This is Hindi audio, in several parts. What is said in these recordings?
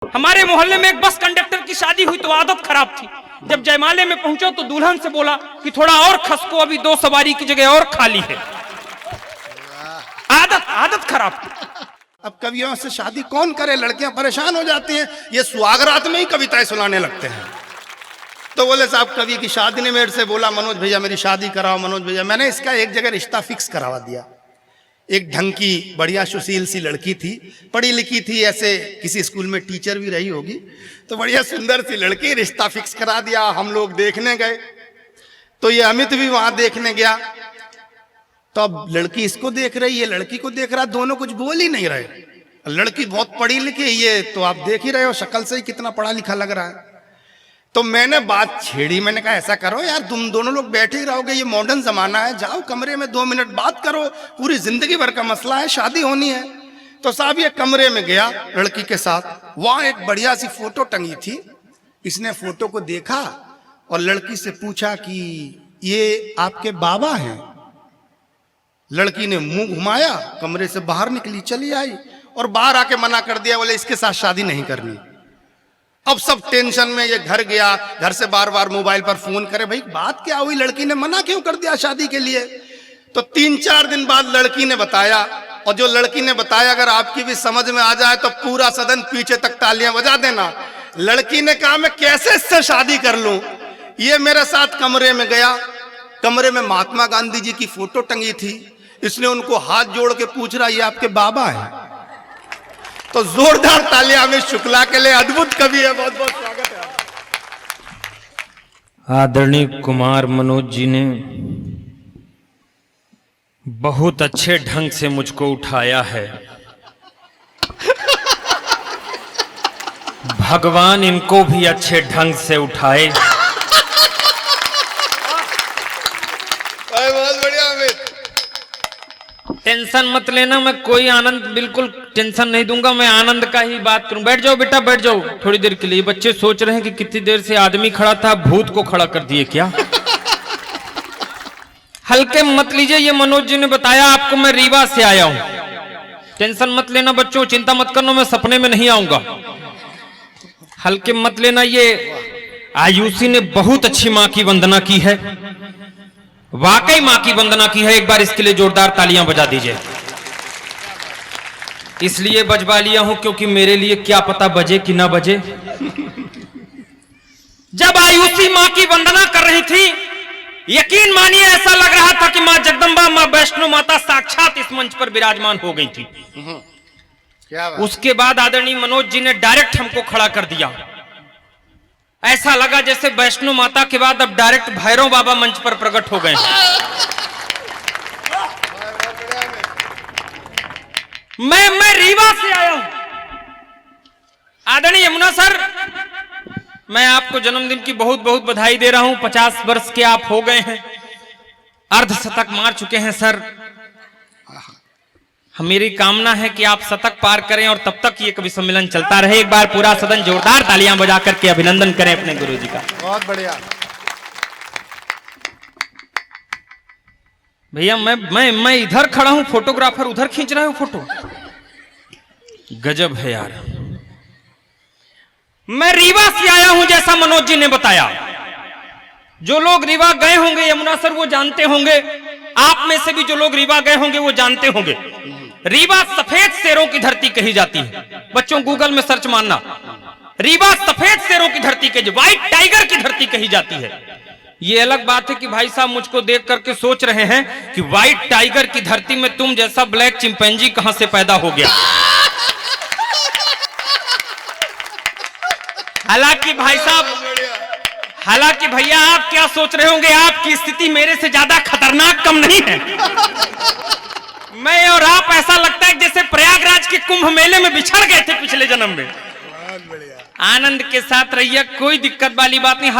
हमारे मोहल्ले में एक बस कंडक्टर की शादी हुई तो आदत खराब थी। जब जयमाले में पहुंचा तो दुल्हन से बोला कि थोड़ा और खसको, अभी 2 सवारी की जगह और खाली है। आदत खराब थी। अब कवियों से शादी कौन करे, लड़कियां परेशान हो जाती हैं। ये सुहागरात में ही कविताएं सुनाने लगते हैं। तो बोले साहब कवि की शादी ने मेरे से बोला, मनोज भैया मेरी शादी कराओ, मनोज भैया। मैंने इसका एक जगह रिश्ता फिक्स करवा दिया। एक ढंग की बढ़िया सुशील सी लड़की थी, पढ़ी लिखी थी, ऐसे किसी स्कूल में टीचर भी रही होगी, तो बढ़िया सुंदर सी लड़की, रिश्ता फिक्स करा दिया। हम लोग देखने गए तो ये अमित भी वहां देखने गया। तो अब लड़की इसको देख रही है, लड़की को देख रहा, दोनों कुछ बोल ही नहीं रहे। लड़की बहुत पढ़ी लिखी, ये तो आप देख ही रहे हो शक्ल से ही कितना पढ़ा लिखा लग रहा है। तो मैंने बात छेड़ी, मैंने कहा ऐसा करो यार, तुम दोनों लोग बैठे ही रहोगे, ये मॉडर्न जमाना है, जाओ कमरे में 2 मिनट बात करो, पूरी जिंदगी भर का मसला है, शादी होनी है। तो साहब ये कमरे में गया लड़की के साथ, वहां एक बढ़िया सी फोटो टंगी थी। इसने फोटो को देखा और लड़की से पूछा कि ये आपके बाबा हैं? लड़की ने मुंह घुमाया, कमरे से बाहर निकली, चली आई और बाहर आके मना कर दिया, बोले इसके साथ शादी नहीं करनी। अब सब टेंशन में, ये घर गया, घर से बार बार मोबाइल पर फोन करे, भाई बात क्या हुई, लड़की ने मना क्यों कर दिया शादी के लिए? तो 3-4 दिन बाद लड़की ने बताया, और जो लड़की ने बताया अगर आपकी भी समझ में आ जाए तो पूरा सदन पीछे तक तालियां बजा देना। लड़की ने कहा मैं कैसे इससे शादी कर लूं? ये मेरे साथ कमरे में गया, कमरे में महात्मा गांधी जी की फोटो टंगी थी, इसने उनको हाथ जोड़ के पूछ रहा ये आपके बाबा है? तो जोरदार तालियां अमित शुक्ला के लिए, अद्भुत कवि है, बहुत बहुत स्वागत है। आदरणीय कुमार मनोज जी ने बहुत अच्छे ढंग से मुझको उठाया है। भगवान इनको भी अच्छे ढंग से उठाए। बहुत बढ़िया अमित। टेंशन मत लेना, मैं कोई आनंद, बिल्कुल टेंशन नहीं दूंगा, मैं आनंद का ही बात करूं। बैठ जाओ बेटा, बैठ जाओ थोड़ी देर के लिए। बच्चे सोच रहे हैं कि कितनी देर से आदमी खड़ा था, भूत को खड़ा कर दिए क्या? हल्के मत लीजिए, ये मनोज जी ने बताया आपको, मैं रीवा से आया हूं। टेंशन मत लेना बच्चों, चिंता मत करना, मैं सपने में नहीं आऊंगा। हल्के मत लेना। ये आयुषी ने बहुत अच्छी मां की वंदना की है, वाकई मां की वंदना की है। एक बार इसके लिए जोरदार तालियां बजा दीजिए। इसलिए बजवा लिया हूं क्योंकि मेरे लिए क्या पता बजे कि ना बजे। जब आयुषी मां की वंदना कर रही थी, यकीन मानिए ऐसा लग रहा था कि मां जगदंबा, मां वैष्णो माता साक्षात इस मंच पर विराजमान हो गई थी। क्या बात? उसके बाद आदरणीय मनोज जी ने डायरेक्ट हमको खड़ा कर दिया। ऐसा लगा जैसे वैष्णो माता के बाद अब डायरेक्ट भैरव बाबा मंच पर प्रकट हो गए। मैं रीवा से आया हूं। आदरणीय यमुना सर, मैं आपको जन्मदिन की बहुत बहुत बधाई दे रहा हूं। 50 वर्ष के आप हो गए हैं, अर्धशतक मार चुके हैं सर। मेरी कामना है कि आप शतक पार करें और तब तक ये कवि सम्मेलन चलता रहे। एक बार पूरा सदन जोरदार तालियां बजा करके अभिनंदन करें अपने गुरुजी का। बहुत बढ़िया भैया, मैं इधर खड़ा हूं, फोटोग्राफर उधर खींच रहा है फोटो। गजब है यार। मैं रीवा से आया हूं जैसा मनोज जी ने बताया। जो लोग रीवा गए होंगे यमुना सर वो जानते होंगे, आप में से भी जो लोग रीवा गए होंगे वो जानते होंगे, रीवा सफेद शेरों की धरती कही जाती है। बच्चों गूगल में सर्च मारना, रीवा सफेद शेरों की धरती कही, व्हाइट टाइगर की धरती कही जाती है। ये अलग बात है कि भाई साहब मुझको देख करके सोच रहे हैं कि व्हाइट टाइगर की धरती में तुम जैसा ब्लैक चिंपैंजी कहां से पैदा हो गया। हालांकि भाई साहब, हालांकि भैया आप क्या सोच रहे होंगे, आपकी स्थिति मेरे से ज्यादा खतरनाक कम नहीं है। मैं और आप ऐसा लगता है जैसे प्रयागराज के कुंभ मेले में बिछड़ गए थे पिछले जन्म में। आनंद के साथ रहिए, कोई दिक्कत वाली बात नहीं।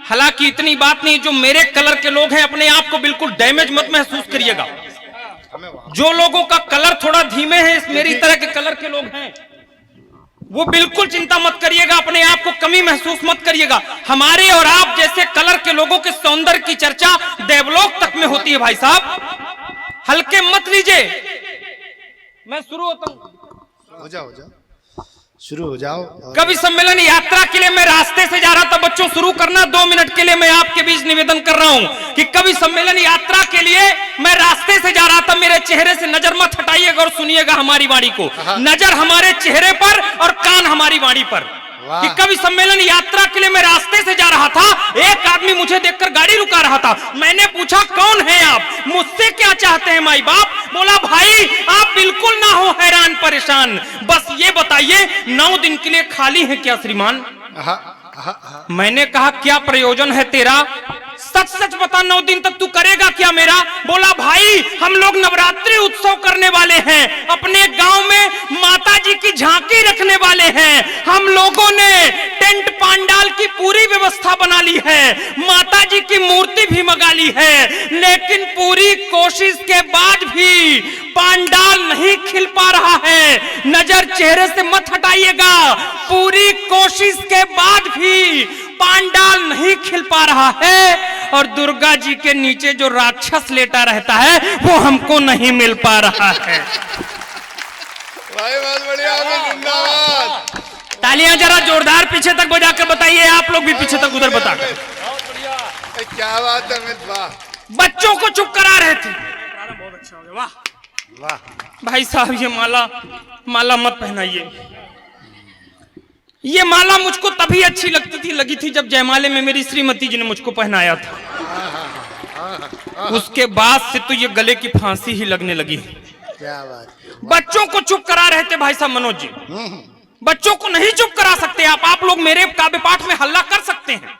हालांकि इतनी बात नहीं, जो मेरे कलर के लोग हैं अपने आप को बिल्कुल डैमेज मत महसूस करिएगा। जो लोगों का कलर थोड़ा धीमे है, मेरी तरह के कलर के लोग हैं, वो बिल्कुल चिंता मत करिएगा, अपने आप को कमी महसूस मत करिएगा। हमारे और आप जैसे कलर के लोगों के सौंदर्य की चर्चा देवलोक तक में होती है भाई साहब। हल्के मत लीजिए, मैं शुरू होता हूं। हो जाओ। शुरू हो जाओ। कवि सम्मेलन यात्रा के लिए मैं रास्ते से जा रहा था, बच्चों शुरू करना। 2 मिनट के लिए मैं आपके बीच निवेदन कर रहा हूं कि कवि सम्मेलन यात्रा के लिए मैं रास्ते से जा रहा था। मेरे चेहरे से नजर मत हटाइएगा और सुनिएगा हमारी वाणी को। नजर हमारे चेहरे पर और कान हमारी वाणी पर। कि कवि सम्मेलन यात्रा के लिए मैं रास्ते से जा रहा था, एक आदमी मुझे देखकर गाड़ी रुका रहा था। मैंने पूछा कौन है आप, मुझसे क्या चाहते हैं माई बाप? बोला भाई आप बिल्कुल ना हो हैरान परेशान, बस ये बताइए 9 दिन के लिए खाली है क्या श्रीमान? मैंने कहा क्या प्रयोजन है तेरा, सच सच बता 9 दिन तक तू करेगा क्या मेरा? बोला भाई हम लोग नवरात्रि उत्सव करने वाले हैं, अपने गांव में माता जी की झांकी रखने वाले हैं। हम लोगों ने टेंट पांडाल की पूरी व्यवस्था बना ली है, माता जी की मूर्ति भी मंगा ली है, लेकिन पूरी कोशिश के बाद भी पांडाल नहीं खिल पा रहा है। नजर चेहरे से मत हटाइएगा, पूरी कोशिश के बाद भी पांडाल नहीं खिल पा रहा है और दुर्गा जी के नीचे जो राक्षस लेटा रहता है वो हमको नहीं मिल पा रहा है। भाई बहुत बढ़िया, जिंदाबाद। तालियां जरा जोरदार पीछे तक बजा कर बताइए, आप लोग भी पीछे तक उधर बता कर। क्या बात है अमित, वाह। बच्चों को चुप करा रहे थे। बहुत अच्छा हो गया, वाह वाह। भाई साहब ये माला मत पहनाइए। ये माला मुझको तभी अच्छी लगी थी जब जयमाले में मेरी श्रीमती जी ने मुझको पहनाया था। उसके बाद से तो ये गले की फांसी ही लगने लगी। क्या बात। बच्चों को चुप करा रहे थे भाई साहब मनोज जी। बच्चों को नहीं चुप करा सकते आप लोग मेरे काव्य पाठ में हल्ला कर सकते हैं,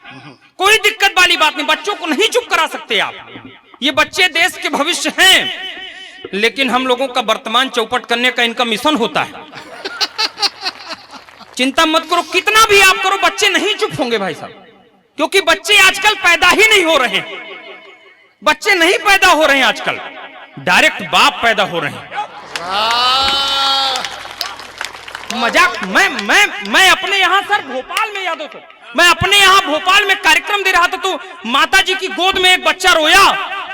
कोई दिक्कत वाली बात नहीं। बच्चों को नहीं चुप करा सकते आप। ये बच्चे देश के भविष्य हैं, लेकिन हम लोगों का वर्तमान चौपट करने का इनका मिशन होता है। चिंता मत करो, कितना भी आप करो बच्चे नहीं चुप होंगे भाई साहब, क्योंकि बच्चे आजकल पैदा ही नहीं हो रहे हैं। बच्चे नहीं पैदा हो रहे हैं आजकल, डायरेक्ट बाप पैदा हो रहे हैं। मजाक मैं अपने यहाँ सर भोपाल में याद हो तो मैं अपने यहाँ भोपाल में कार्यक्रम दे रहा था, तो माता जी की गोद में एक बच्चा रोया।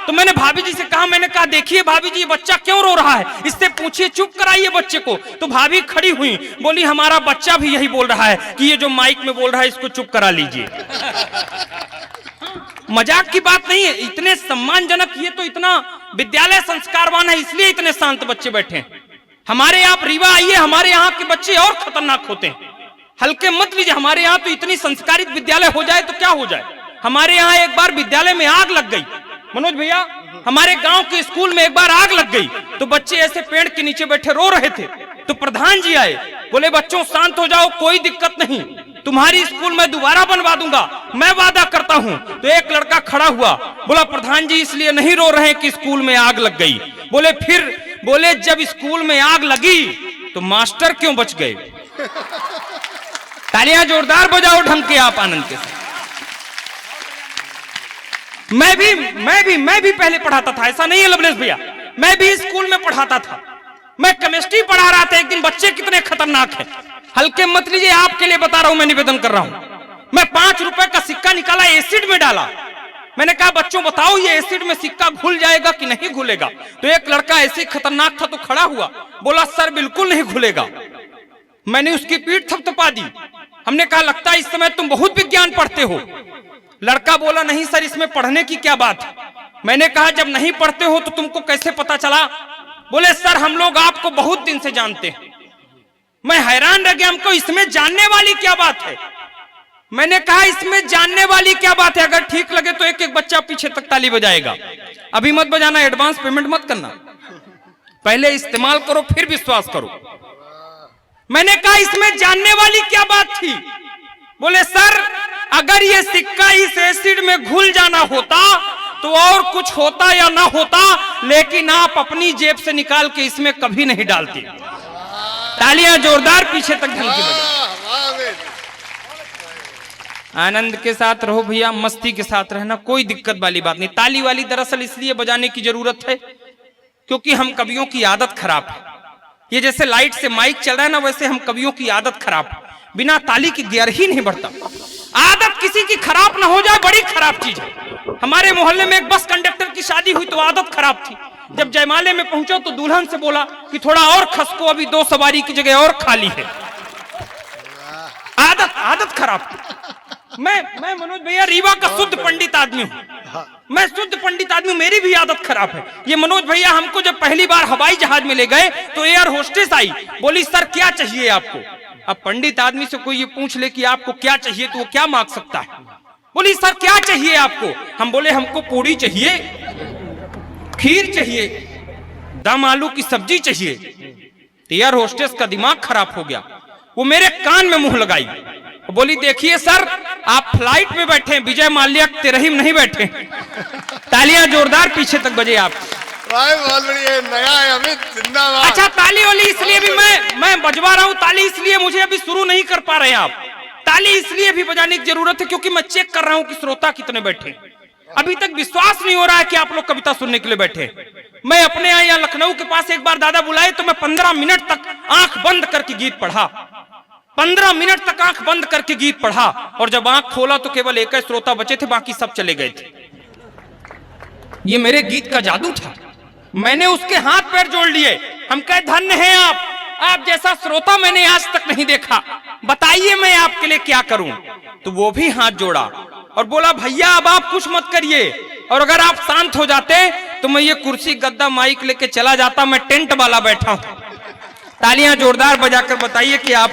तो मैंने भाभी जी से कहा, मैंने कहा देखिए भाभी जी ये बच्चा क्यों रो रहा है, इससे पूछिए, चुप कराइए बच्चे को। तो भाभी खड़ी हुई, बोली हमारा बच्चा भी यही बोल रहा है कि ये जो माइक में बोल रहा है इसको चुप करा लीजिए। मजाक की बात नहीं है, इतने सम्मानजनक, ये तो इतना विद्यालय संस्कारवान है, इसलिए इतने शांत बच्चे बैठे हैं। हमारे आप रीवा आइए, हमारे यहाँ के बच्चे और खतरनाक होते हैं, हल्के मत लीजिए। हमारे यहाँ तो इतनी संस्कारित विद्यालय हो जाए तो क्या हो जाए। हमारे यहाँ एक बार विद्यालय में आग लग गई मनोज भैया, हमारे गांव के स्कूल में एक बार आग लग गई, तो बच्चे ऐसे पेड़ के नीचे बैठे रो रहे थे। तो प्रधान जी आए, बोले बच्चों शांत हो जाओ, कोई दिक्कत नहीं, तुम्हारी स्कूल मैं दोबारा बनवा दूंगा, मैं वादा करता हूं। तो एक लड़का खड़ा हुआ, बोला प्रधान जी इसलिए नहीं रो रहे कि स्कूल में आग लग गई। बोले फिर? बोले जब स्कूल में आग लगी तो मास्टर क्यों बच गए। तालियां जोरदार बजाओ ढंग के आप आनंद के साथ। मैं भी पहले पढ़ाता था, ऐसा नहीं है लवलेश भैया, मैं भी स्कूल में पढ़ाता था। मैं केमिस्ट्री पढ़ा रहा था एक दिन, बच्चे कितने खतरनाक हैं, हल्के मत लीजिए, आपके लिए बता रहा हूं, मैं निवेदन कर रहा हूं। मैं 5 रुपए का सिक्का निकाला, एसिड में डाला। मैंने कहा बच्चों बताओ ये एसिड में सिक्का घुल जाएगा कि नहीं घुलेगा। तो एक लड़का ऐसे खतरनाक था तो खड़ा हुआ, बोला सर बिल्कुल नहीं घुलेगा। मैंने उसकी पीठ थपथपा दी। हमने कहा लगता है इस समय तुम बहुत विज्ञान पढ़ते हो। लड़का बोला नहीं सर इसमें पढ़ने की क्या बात है। मैंने कहा जब नहीं पढ़ते हो तो तुमको कैसे पता चला। बोले सर हम लोग आपको बहुत दिन से जानते हैं। मैं हैरान रह गया, हमको इसमें जानने वाली क्या बात है। मैंने कहा इसमें जानने वाली क्या बात है, अगर ठीक लगे तो एक एक बच्चा पीछे तक ताली बजाएगा। अभी मत बजाना, एडवांस पेमेंट मत करना, पहले इस्तेमाल करो फिर विश्वास करो। मैंने कहा इसमें जानने वाली क्या बात थी। बोले सर अगर ये सिक्का इस एसिड में घुल जाना होता तो और कुछ होता या ना होता, लेकिन आप अपनी जेब से निकाल के इसमें कभी नहीं डालते। तालियां जोरदार पीछे तक ढंग की बजाओ। आनंद के साथ रहो भैया, मस्ती के साथ रहना, कोई दिक्कत वाली बात नहीं। ताली वाली दरअसल इसलिए बजाने की जरूरत है क्योंकि हम कवियों की आदत खराब है। ये जैसे लाइट से माइक चल रहा है ना, वैसे हम कवियों की आदत खराब है, बिना ताली की गियर ही नहीं बढ़ता। आदत किसी की खराब ना हो जाए बड़ी खराब चीज है। हमारे मोहल्ले में एक बस कंडक्टर की शादी हुई तो आदत खराब थी। जब जयमाले में पहुंचा तो दुल्हन से बोला कि थोड़ा और खसको, अभी 2 सवारी की जगह और खाली है। खराब थी। मैं मनोज भैया रीवा का शुद्ध पंडित आदमी हूँ, मैं शुद्ध पंडित आदमी, मेरी भी आदत खराब है। ये मनोज भैया हमको जब पहली बार हवाई जहाज में ले गए तो एयर होस्टेस आई, बोली सर क्या चाहिए आपको। अब पंडित आदमी से कोई ये पूछ ले कि आपको क्या चाहिए तो वो क्या मांग सकता है। बोली सर क्या चाहिए आपको। हम बोले हमको पूड़ी चाहिए, खीर चाहिए, दम आलू की सब्जी चाहिए। तो एयर होस्टेस का दिमाग खराब हो गया, वो मेरे कान में मुंह लगाई, बोली देखिए सर आप फ्लाइट में बैठे हैं, विजय माल्या तेरही में नहीं बैठे। तालियां जोरदार पीछे तक बजे आप। बहुत बढ़िया, नया है अमित, जिंदाबाद। अच्छा ताली वाली इसलिए भी मैं बजवा रहा हूँ, ताली इसलिए मुझे अभी शुरू नहीं कर पा रहे हैं आप। ताली इसलिए भी बजाने की जरूरत है क्योंकि मैं चेक कर रहा हूँ कि श्रोता कितने बैठे। अभी तक विश्वास नहीं हो रहा है कि आप लोग कविता सुनने के लिए बैठे। मैं अपने यहाँ लखनऊ के पास एक बार दादा बुलाए तो मैं 15 मिनट तक आंख बंद करके गीत पढ़ा, 15 मिनट तक आंख बंद करके गीत पढ़ा, और जब आंख खोला तो केवल एक ही श्रोता बचे थे, बाकी सब चले गए थे। ये मेरे गीत का जादू था, मैंने उसके हाथ पैर जोड़ लिए। हम कहे धन्य हैं आप जैसा श्रोता मैंने आज तक नहीं देखा, बताइए मैं आपके लिए क्या करूं। तो वो भी हाथ जोड़ा और बोला भैया अब आप कुछ मत करिए, और अगर आप शांत हो जाते तो मैं ये कुर्सी गद्दा माइक लेके चला जाता, मैं टेंट वाला बैठा हूं। तालियां जोरदार बजाकर बताइए कि आप